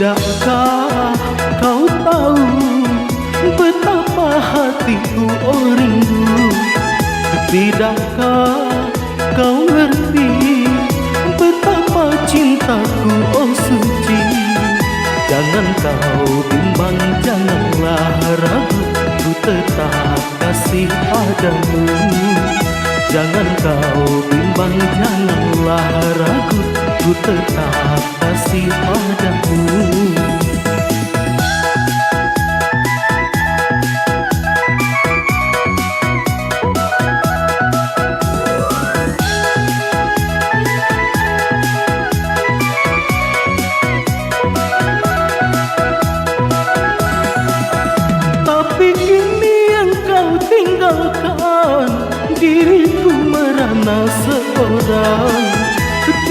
Tidakkah kau tahu betapa hatiku rindu? Tidakkah kau ngerti betapa cintaku suci? Jangan kau bimbang, janganlah ragu, ku tetap kasih padamu. Jangan kau bimbang, janganlah ragu, ku tetap kasih padamu. Tapi kini engkau tinggalkan, diriku merana seorang.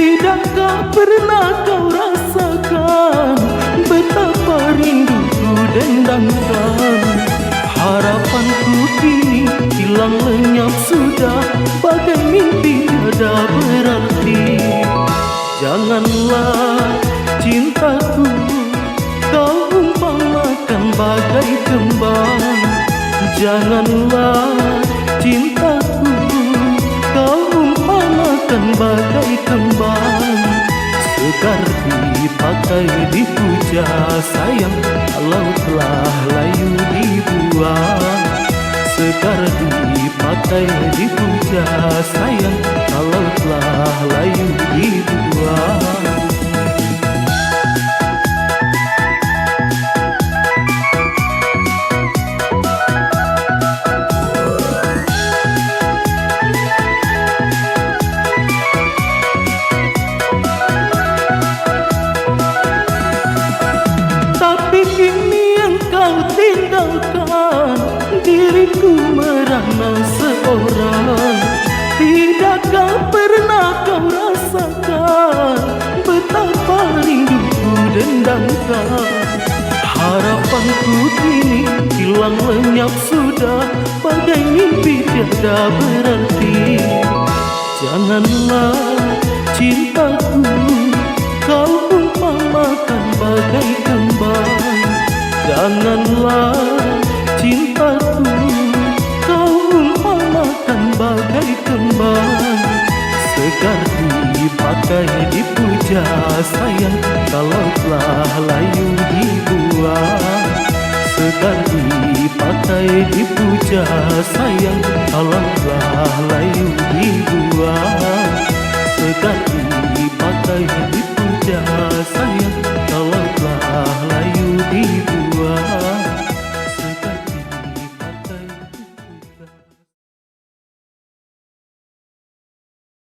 Tidakkah pernah kau rasakan betapa rinduku dendangkan? Harapanku kini hilang lenyap sudah, bagai mimpi tiada berarti. Janganlah cintaku kau umpamakan bagai kembang. Janganlah cintaku kau umpamakan bagai kembang. Segar dipakai dipuja sayang, kalau telah layu dibuang. Segar dipakai dipuja sayang, kalau telah layu dibuang. Kini engkau tinggalkan, diriku merana seorang. Tidakkah pernah kau rasakan betapa rinduku dendangkan? Harapanku kini hilang lenyap sudah, bagai mimpi tiada berarti. Janganlah cintaku kau umpamakan bagai kembang. Janganlah cintaku kau umpamakan bagai kembang. Segar dipakai dipuja sayang, kalau telah layu dibuang. Segar dipakai dipuja sayang, kalau telah layu dibuang. Segar dipakai dipuja sayang,